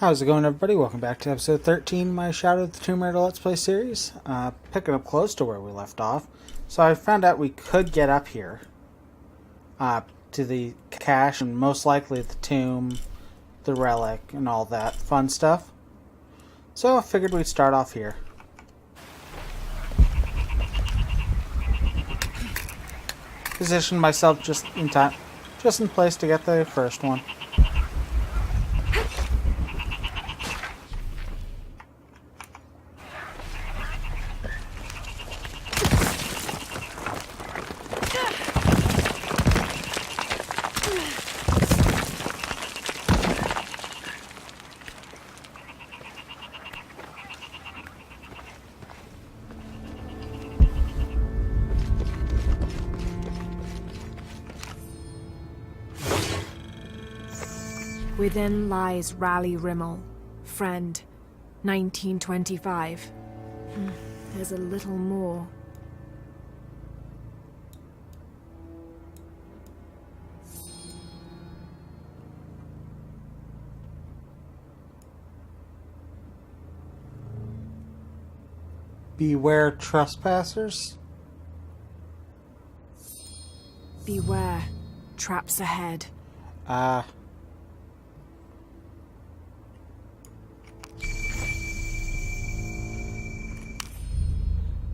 How's it going, everybody? Welcome back to episode 13 of my Shadow of the Tomb Raider Let's Play series. Picking up close to where we left off. So I found out we could get up here to the cache and most likely the tomb, the relic, and all that fun stuff. So I figured we'd start off here. Position myself just in time, just in place to get the first one. Within lies Raleigh Rimmel, friend, 1925. There's a little more. Beware trespassers. Beware, traps ahead.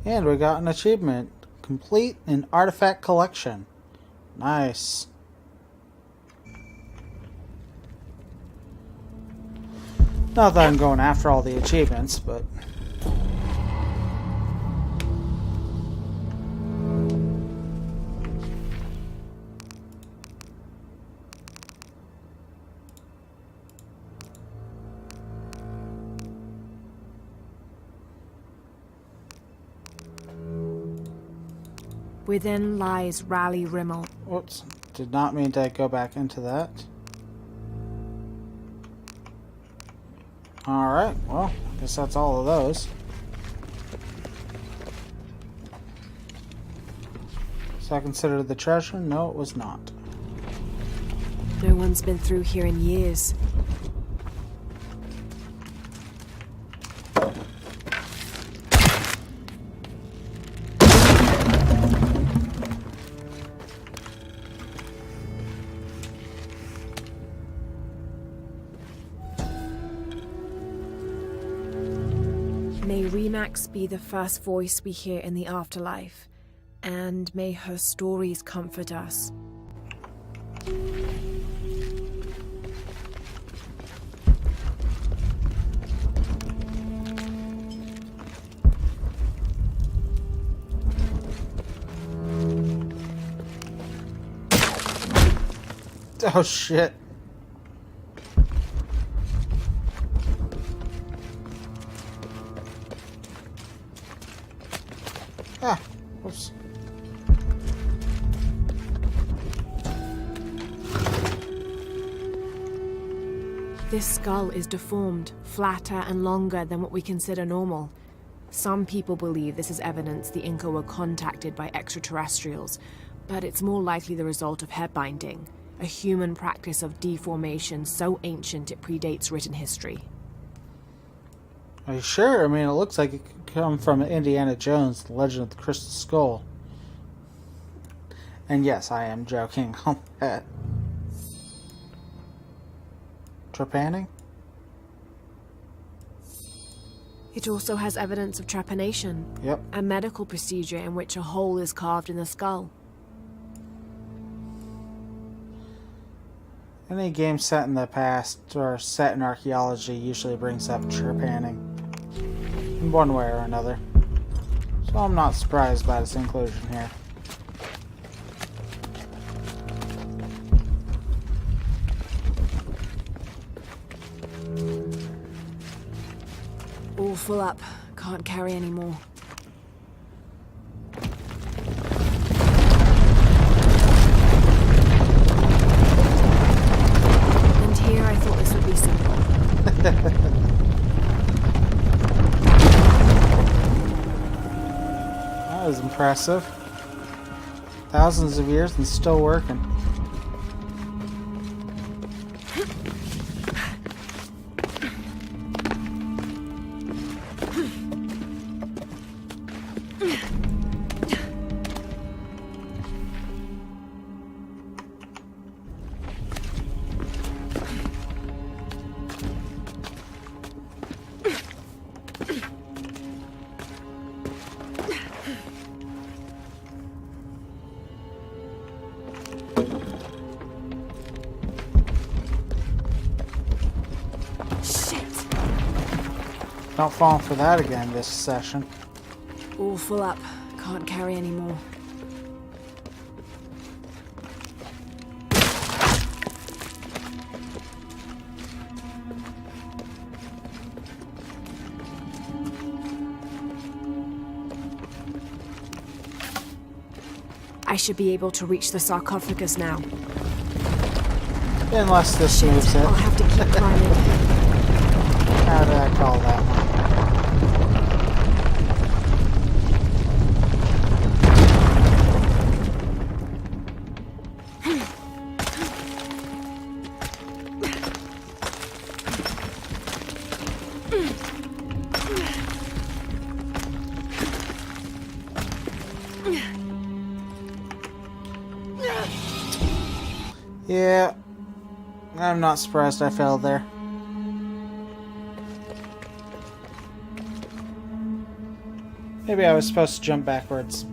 And we got an achievement. Complete an artifact collection. Nice. Not that I'm going after all the achievements, but... Within lies Raleigh Rimmel. Whoops. Did not mean to go back into that. Alright, well, I guess that's all of those. So I consider the treasure? No, it was not. No one's been through here in years. May Remax be the first voice we hear in the afterlife, and may her stories comfort us. Oh shit. Ah, whoops. This skull is deformed, flatter and longer than what we consider normal. Some people believe this is evidence the Inca were contacted by extraterrestrials, but it's more likely the result of head binding, a human practice of deformation so ancient it predates written history. Are you sure? I mean, it looks like it could come from Indiana Jones, The Legend of the Crystal Skull. And yes, I am joking on that. Trepanning? It also has evidence of trepanation, Yep. a medical procedure in which a hole is carved in the skull. Any game set in the past or set in archaeology usually brings up trepanning in one way or another. So I'm not surprised by its inclusion here. All full up, can't carry any more. And here I thought this would be simple. That was impressive. Thousands of years and still working. Don't fall for that again this session. All full up. Can't carry any more. I should be able to reach the sarcophagus now. Unless this Shit, moves it. I'll have to keep climbing. How did I call that one? Yeah, I'm not surprised I failed there. Maybe I was supposed to jump backwards.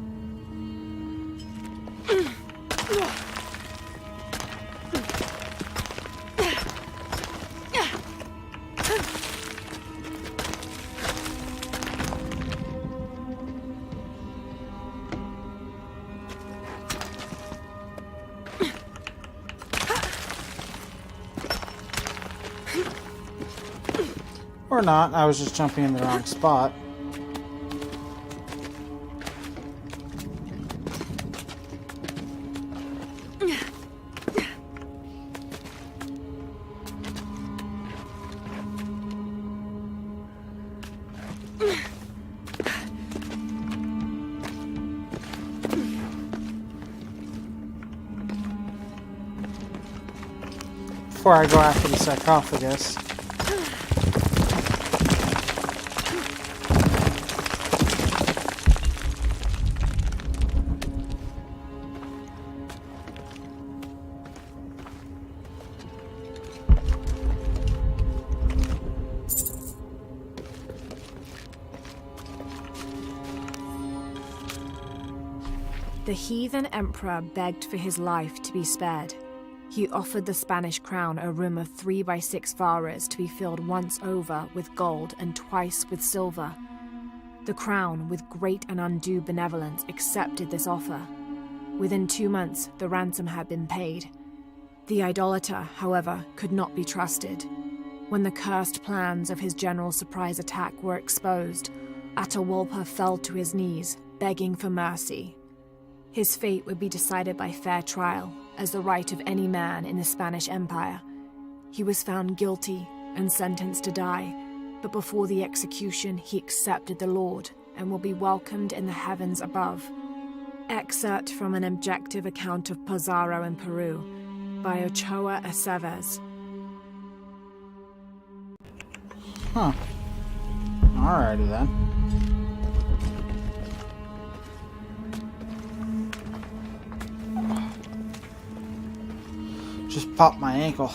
Or not, I was just jumping in the wrong spot. Before I go after the sarcophagus. The heathen emperor begged for his life to be spared. He offered the Spanish crown a room of 3 by 6 varas to be filled once over with gold and twice with silver. The crown, with great and undue benevolence, accepted this offer. Within 2 months, the ransom had been paid. The idolater, however, could not be trusted. When the cursed plans of his general surprise attack were exposed, Atahualpa fell to his knees, begging for mercy. His fate would be decided by fair trial, as the right of any man in the Spanish Empire. He was found guilty and sentenced to die, but before the execution he accepted the Lord and will be welcomed in the heavens above. Excerpt from an objective account of Pizarro in Peru by Ochoa Aceves. Huh. Alrighty then. Just popped my ankle.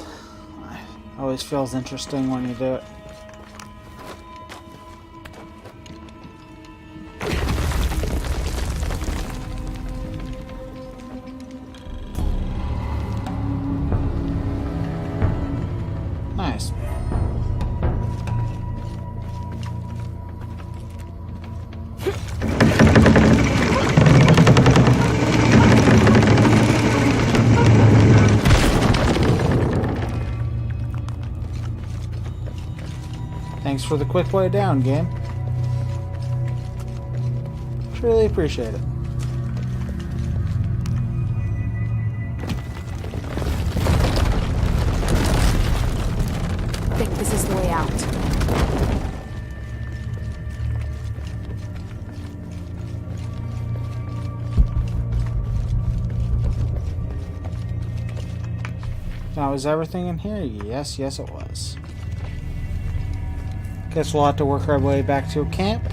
Always feels interesting when you do it. Nice. Thanks for the quick way down, game. Truly appreciate it. I think this is the way out. Now, was everything in here? Yes, yes it was. Guess we'll have to work our way back to a camp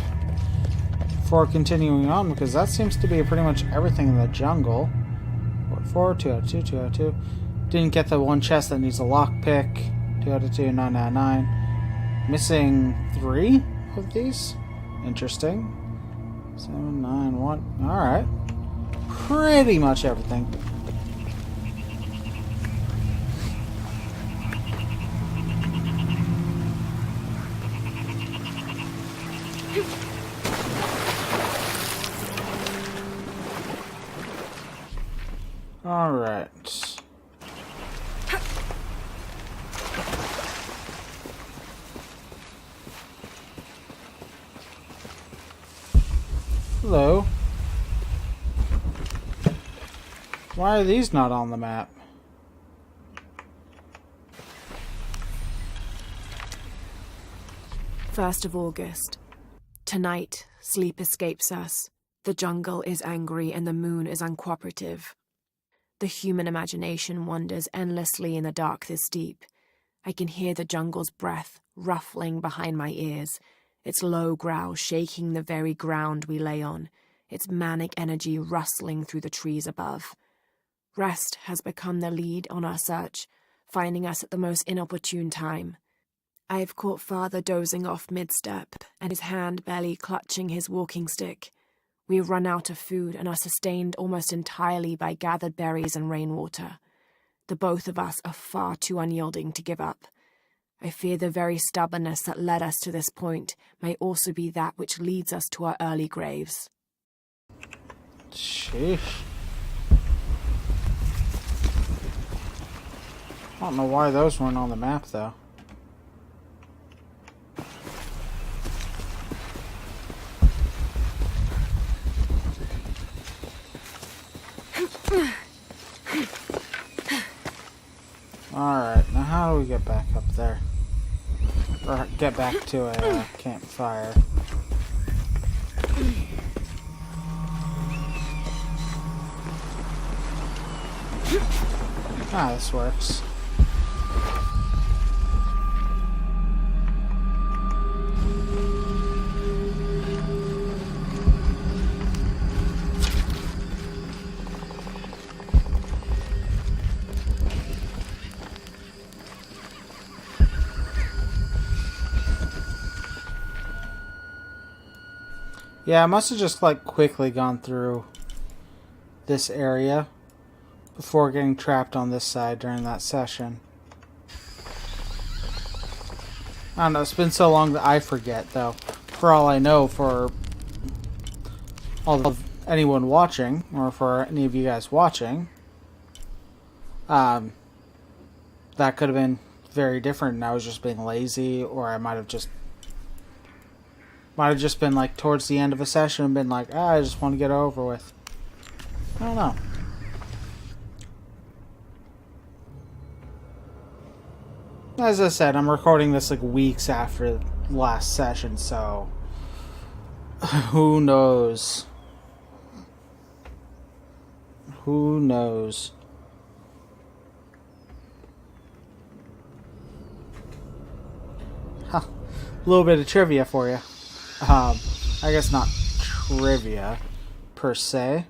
before continuing on, because that seems to be pretty much everything in the jungle. 4, 2 out of 2, 2 out of 2. Didn't get the one chest that needs a lockpick. 2 out of 2, 9 out of 9. Missing 3 of these. Interesting. 7, 9, 1. Alright. Pretty much everything. Alright. Hello. Why are these not on the map? First of August. Tonight, sleep escapes us. The jungle is angry and the moon is uncooperative. The human imagination wanders endlessly in the dark this deep. I can hear the jungle's breath ruffling behind my ears, its low growl shaking the very ground we lay on, its manic energy rustling through the trees above. Rest has become the lead on our search, finding us at the most inopportune time. I have caught Father dozing off mid-step, and his hand barely clutching his walking stick. We have run out of food and are sustained almost entirely by gathered berries and rainwater. The both of us are far too unyielding to give up. I fear the very stubbornness that led us to this point may also be that which leads us to our early graves. Sheesh. I don't know why those weren't on the map, though. Alright, now how do we get back up there? Or get back to a campfire? Ah, this works. Yeah, I must have just like quickly gone through this area before getting trapped on this side during that session. I don't know, it's been so long that I forget, though. For all I know, for all of anyone watching, or for any of you guys watching, that could have been very different and I was just being lazy, or I might have just been like towards the end of a session and been like, I just want to get it over with. I don't know. As I said, I'm recording this like weeks after the last session, so who knows? Who knows? Huh. A little bit of trivia for you. I guess not trivia per se.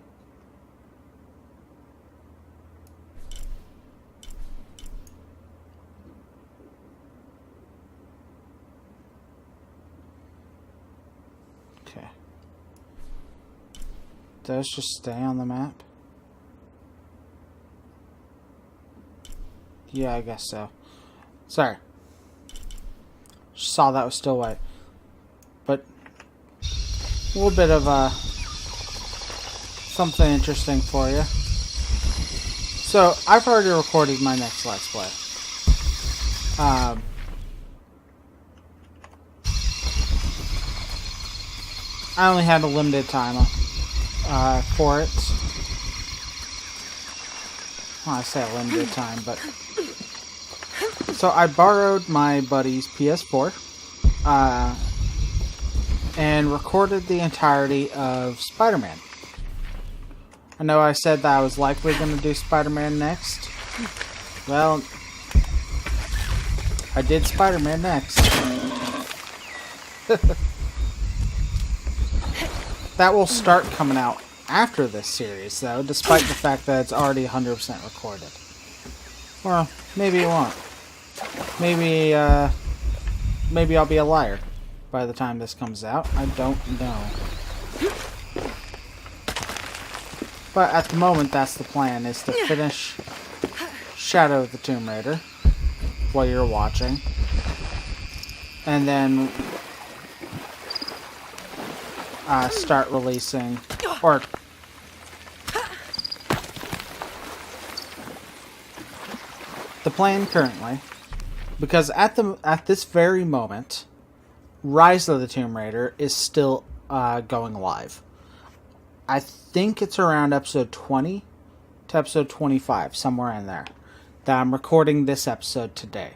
Okay. Does just stay on the map? Yeah, I guess so. Sorry. Saw that was still white. But a little bit of something interesting for you. So, I've already recorded my next Let's Play. I only had a limited time for it. Well, I say a limited time, but... So, I borrowed my buddy's PS4. And recorded the entirety of Spider-Man. I know I said that I was likely going to do Spider-Man next. Well, I did Spider-Man next. That will start coming out after this series, though, despite the fact that it's already 100% recorded. Well, maybe it won't. Maybe I'll be a liar by the time this comes out. I don't know. But at the moment, that's the plan, is to finish Shadow of the Tomb Raider while you're watching. And then start releasing, or plan currently, because at this very moment, Rise of the Tomb Raider is still going live. I think it's around episode 20 to episode 25, somewhere in there, that I'm recording this episode today.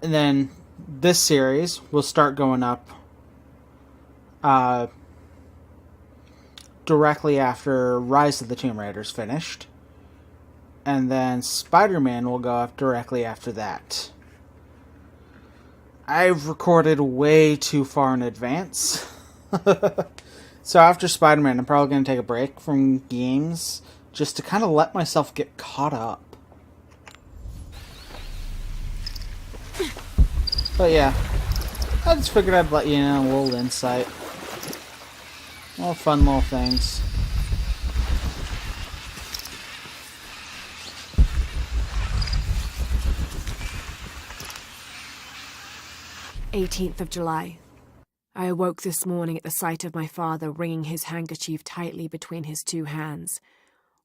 And then this series will start going up directly after Rise of the Tomb Raider is finished. And then Spider-Man will go up directly after that. I've recorded way too far in advance. So after Spider-Man, I'm probably going to take a break from games just to kind of let myself get caught up. But yeah, I just figured I'd let you know a little insight. All fun little things. July 18th. I awoke this morning at the sight of my father wringing his handkerchief tightly between his two hands.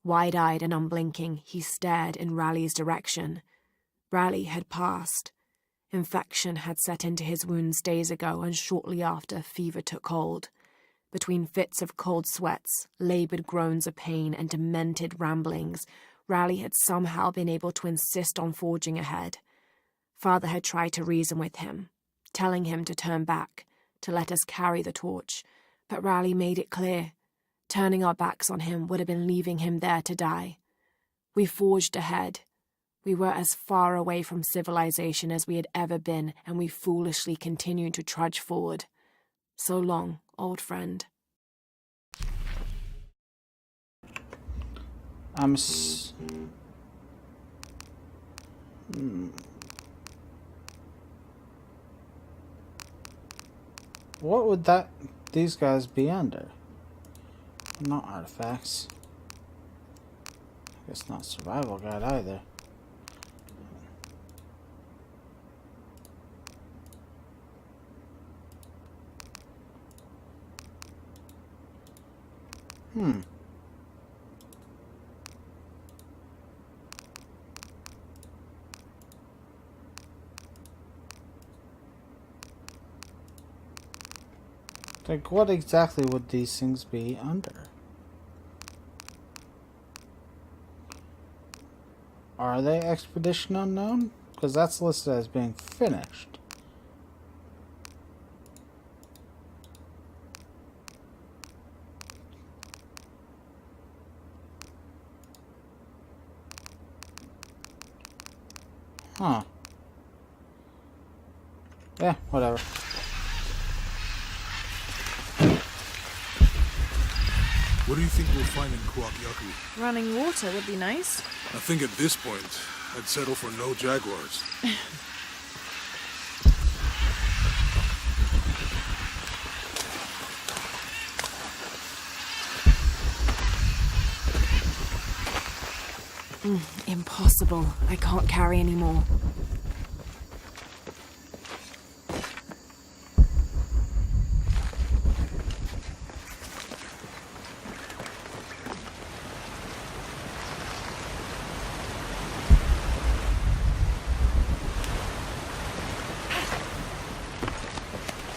Wide-eyed and unblinking, he stared in Raleigh's direction. Raleigh had passed. Infection had set into his wounds days ago, and shortly after, fever took hold. Between fits of cold sweats, laboured groans of pain, and demented ramblings, Raleigh had somehow been able to insist on forging ahead. Father had tried to reason with him, telling him to turn back, to let us carry the torch, but Raleigh made it clear. Turning our backs on him would have been leaving him there to die. We forged ahead. We were as far away from civilization as we had ever been, and we foolishly continued to trudge forward. So long, old friend. What would these guys be under? Not artifacts. I guess not survival guide either. Like, what exactly would these things be under? Are they Expedition Unknown? Because that's listed as being finished. Huh. Yeah, whatever. What do you think we'll find in Kuakyaku? Running water would be nice. I think at this point, I'd settle for no jaguars. Impossible. I can't carry any more.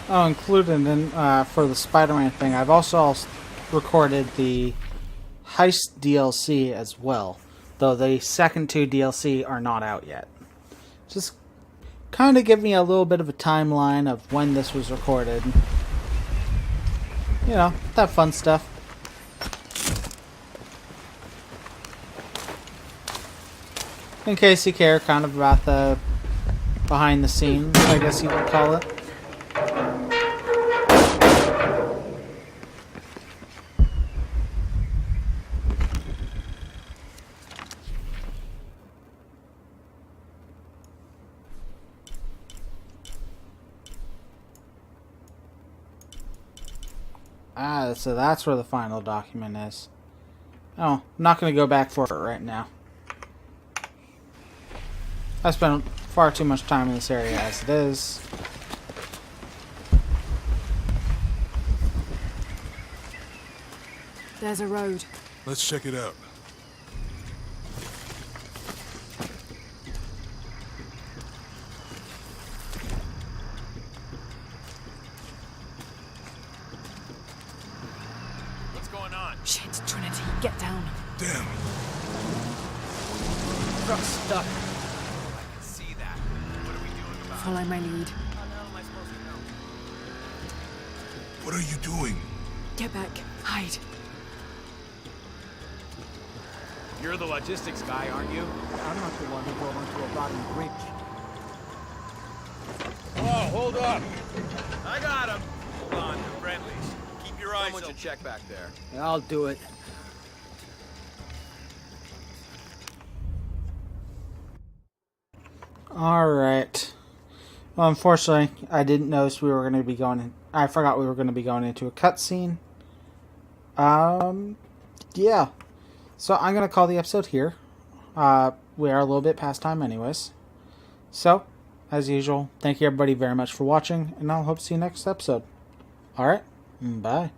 Oh, included in for the Spider-Man thing, I've also recorded the Heist DLC as well, though the second two DLC are not out yet. Just kind of give me a little bit of a timeline of when this was recorded. You know, that fun stuff. In case you care kind of about the behind the scenes, I guess you would call it. So that's where the final document is. Oh, I'm not going to go back for it right now. I spent far too much time in this area as it is. There's a road. Let's check it out. Shit, Trinity, get down. Damn. Truck's stuck. I can see that. What are we doing about it? Follow my lead. How the hell am I supposed to know? What are you doing? Get back. Hide. You're the logistics guy, aren't you? I'm not the one who drove onto a rotten bridge. Whoa, hold up! I got him. Hold on, they're friendlies. Keep your eyes open. Someone should check back there. Yeah, I'll do it. Alright. Well, unfortunately, I didn't notice we were going to be going... I forgot we were going to be going into a cutscene. Yeah. So I'm going to call the episode here. We are a little bit past time anyways. So, as usual, thank you everybody very much for watching, and I'll hope to see you next episode. Alright, bye.